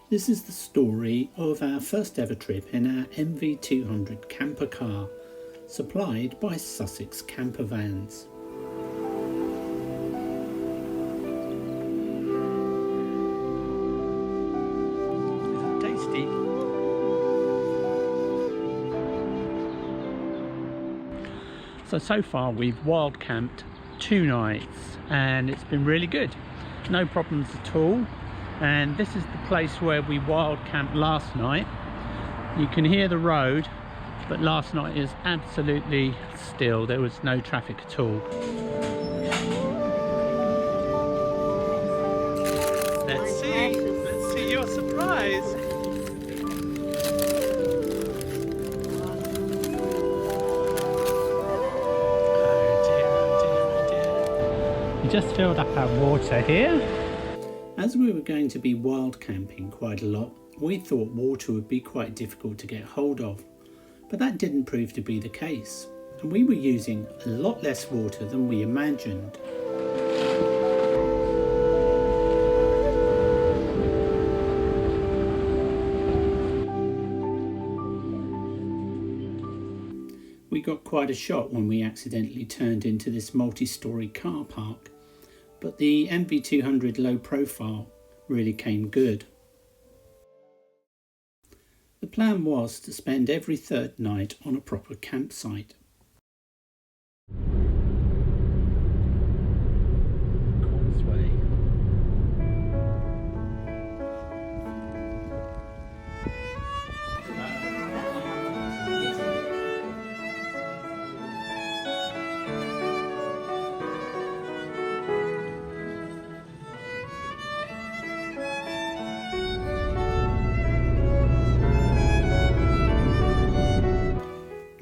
This is the story of our first ever trip in our NV200 camper car, supplied by Sussex Campervans. Tasty. So far we've wild camped 2 nights and it's been really good. No problems at all. And this is the place where we wild camped last night. You can hear the road, but last night is absolutely still. There was no traffic at all. Let's see your surprise. Oh dear. We just filled up our water here. As we were going to be wild camping quite a lot, we thought water would be quite difficult to get hold of, but that didn't prove to be the case, and we were using a lot less water than we imagined. We got quite a shock when we accidentally turned into this multi-storey car park. But the NV200 low profile really came good. The plan was to spend every third night on a proper campsite.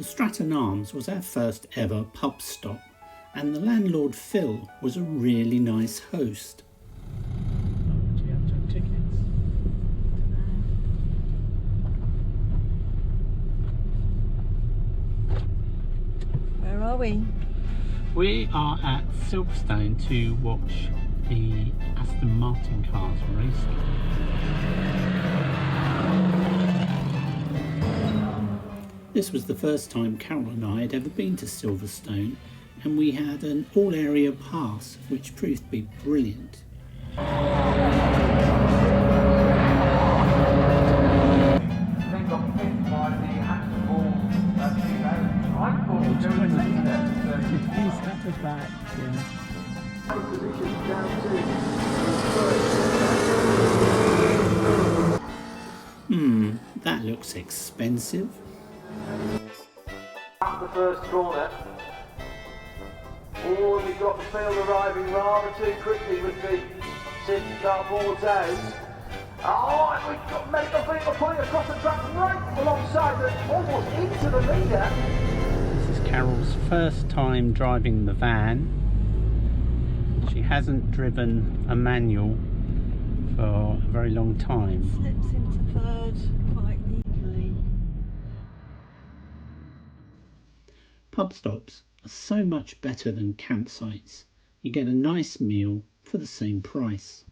Stratton Arms was our first ever pub stop, and the landlord Phil was a really nice host. Do you have to have tickets? Where are we? We are at Silverstone to watch the Aston Martin cars racing. This was the first time Carol and I had ever been to Silverstone, and we had an all-area pass, which proved to be brilliant. That looks expensive. Up the first corner. Oh, we've got the field arriving rather too quickly with the safety car boards out. Oh, and we've got medical vehicle pulling across the track right alongside it, almost into the leader. This is Carol's first time driving the van. She hasn't driven a manual for a very long time. Slips into third quite neatly. Pub stops are so much better than campsites. You get a nice meal for the same price.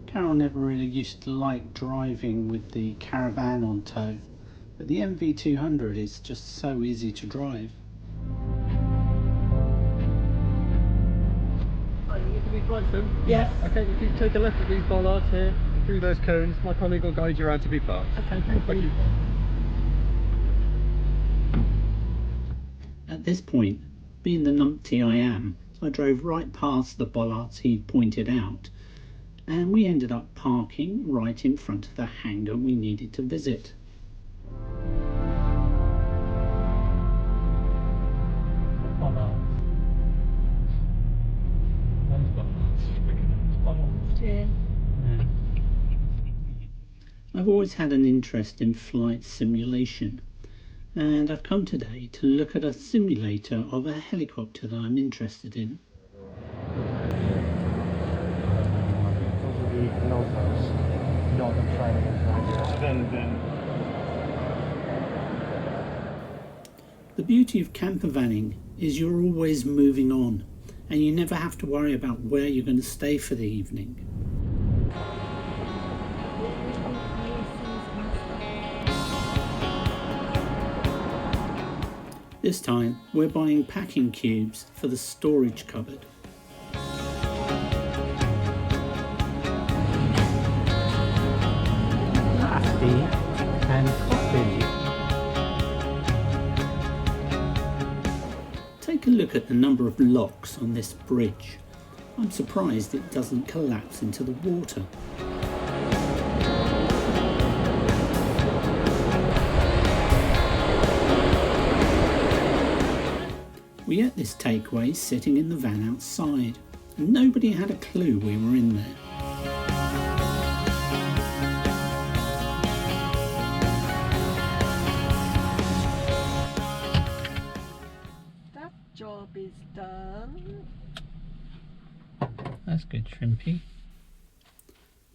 Carol never really used to like driving with the caravan on tow, but the NV200 is just so easy to drive. You can be Buxton? Yes. Okay, if you take a left at these bollards here, through those cones, my colleague will guide you around to be parked. Okay, thank you. At this point, being the numpty I am, I drove right past the bollards he'd pointed out, and we ended up parking right in front of the hangar we needed to visit. Yeah. I've always had an interest in flight simulation, and I've come today to look at a simulator of a helicopter that I'm interested in. The beauty of campervanning is you're always moving on, and you never have to worry about where you're going to stay for the evening. This time we're buying packing cubes for the storage cupboard. Tea and coffee. Take a look at the number of locks on this bridge. I'm surprised it doesn't collapse into the water. We ate this takeaway sitting in the van outside, and nobody had a clue we were in there. Job is done. That's good, Shrimpy.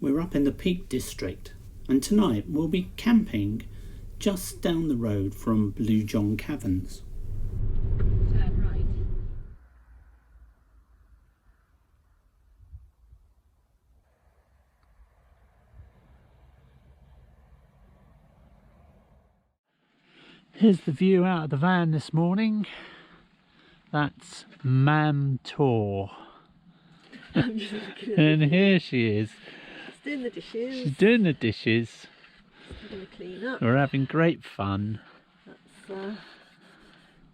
We're up in the Peak District, and tonight we'll be camping just down the road from Blue John Caverns. Turn right. Here's the view out of the van this morning. That's Mam Tor. And here she is. She's doing the dishes. She's doing the dishes. I'm going to clean up. We're having great fun. That's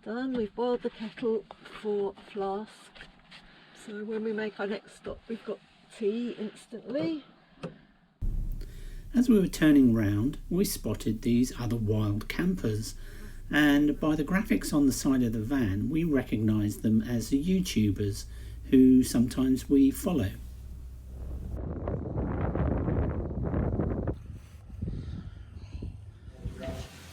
done. We've boiled the kettle for a flask. So when we make our next stop, we've got tea instantly. As we were turning round, we spotted these other wild campers. And by the graphics on the side of the van, we recognised them as the YouTubers who sometimes we follow. Right,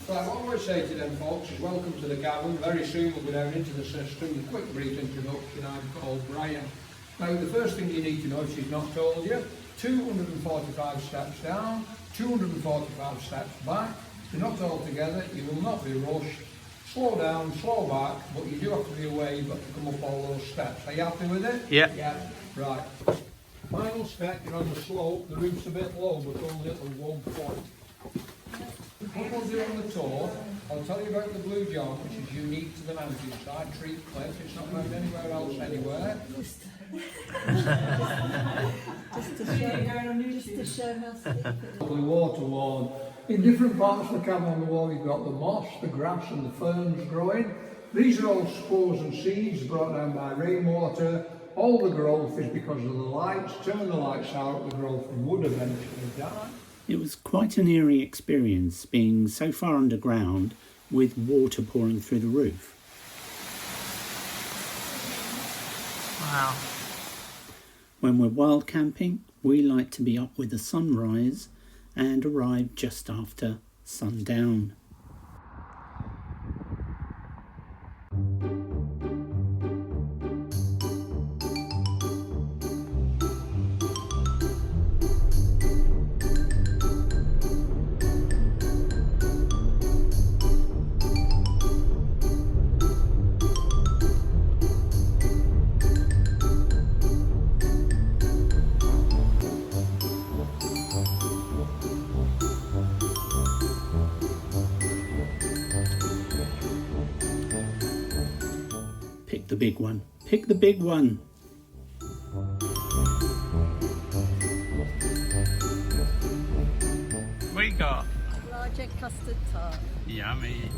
what I would say to them folks is welcome to the Cavern. Very soon we'll go down into the system. A quick brief introduction. I'm called Brian. Now the first thing you need to know, if she's not told you, 245 steps down, 245 steps back. If you're not all together, you will not be rushed. Slow down, slow back, but you do have to be aware you've got to come up all those steps. Are you happy with it? Yeah. Yeah. Right. Final step, you're on the slope. The roof's a bit low, but only at the 1 point. What we'll do on the tour, I'll tell you about the Blue John, which is unique to the mountainside, tree cliff. It's not found anywhere else anywhere. Just to show how steep it is. The water worn. In different parts of the Cavern on the wall, you've got the moss, the grass and the ferns growing. These are all spores and seeds brought down by rainwater. All the growth is because of the lights. Turn the lights out, the growth would eventually die. It was quite an eerie experience being so far underground with water pouring through the roof. Wow. When we're wild camping, we like to be up with the sunrise and arrive just after sundown. Pick the big one. Pick the big one. We got Large egg custard tart. yummy.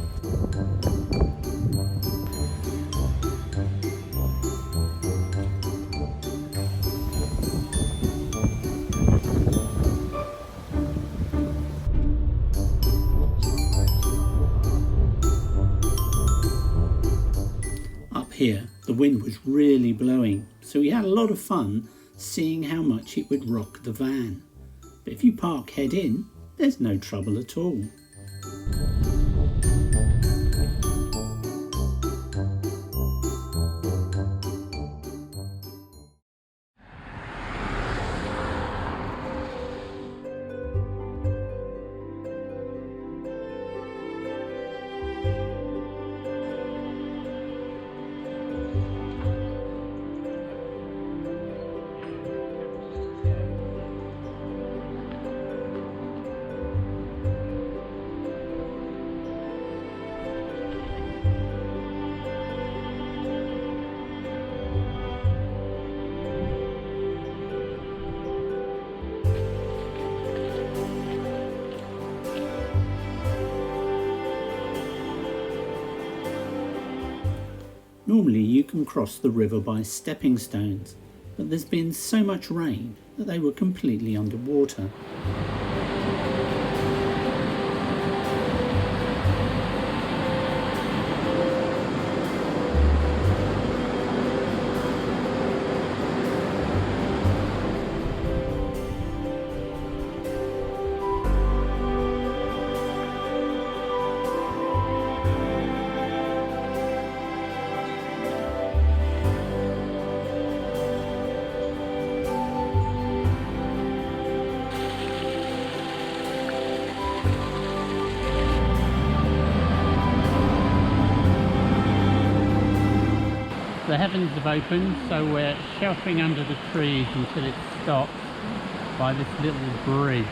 Up here, the wind was really blowing, so we had a lot of fun seeing how much it would rock the van. But if you park head in, there's no trouble at all. Normally you can cross the river by stepping stones, but there's been so much rain that they were completely underwater. The heavens have opened, so we're sheltering under the trees until it stops by this little bridge.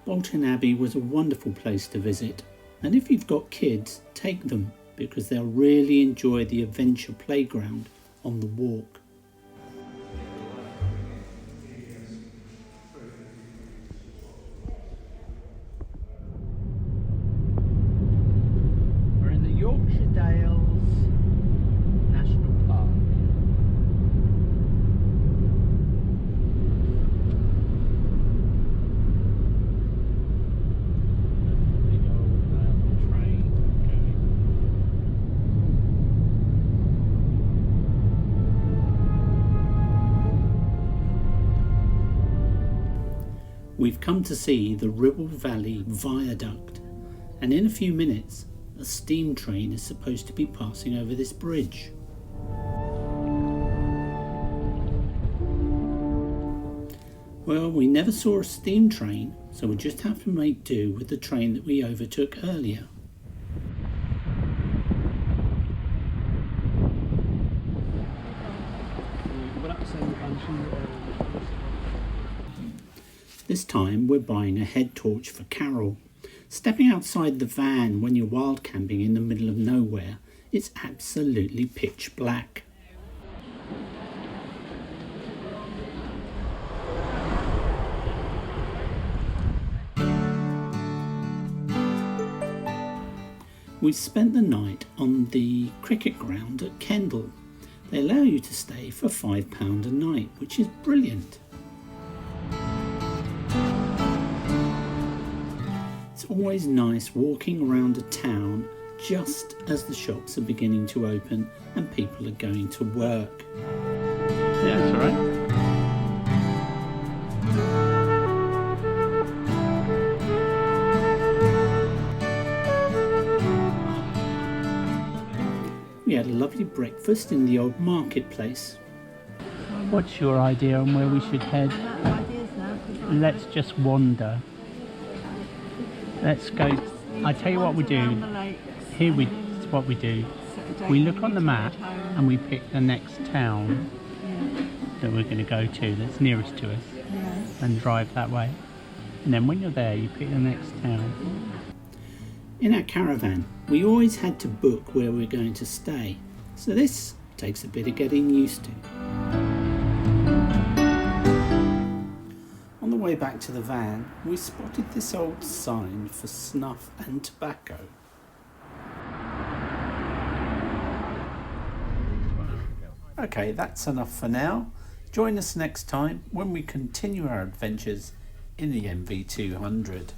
Bolton Abbey was a wonderful place to visit, and if you've got kids, take them because they'll really enjoy the adventure playground on the walk. We're in the Yorkshire Dales National Park. We've come to see the Ribble Valley Viaduct, and in a few minutes a steam train is supposed to be passing over this bridge. Well, we never saw a steam train, so we'll just have to make do with the train that we overtook earlier. This time we're buying a head torch for Carol. Stepping outside the van when you're wild camping in the middle of nowhere, it's absolutely pitch black. We spent the night on the cricket ground at Kendal. They allow you to stay for £5 a night, which is brilliant. It's always nice walking around a town just as the shops are beginning to open and people are going to work. Yeah, that's all right. We had a lovely breakfast in the old marketplace. What's your idea on where we should head? Let's just wander. Let's go. I tell you what we do. Here what we do. We look on the map and we pick the next town that we're going to go to that's nearest to us and drive that way. And then when you're there, you pick the next town. In our caravan, we always had to book where we're going to stay, so this takes a bit of getting used to. On the way back to the van, we spotted this old sign for snuff and tobacco. Okay, that's enough for now. Join us next time when we continue our adventures in the NV200.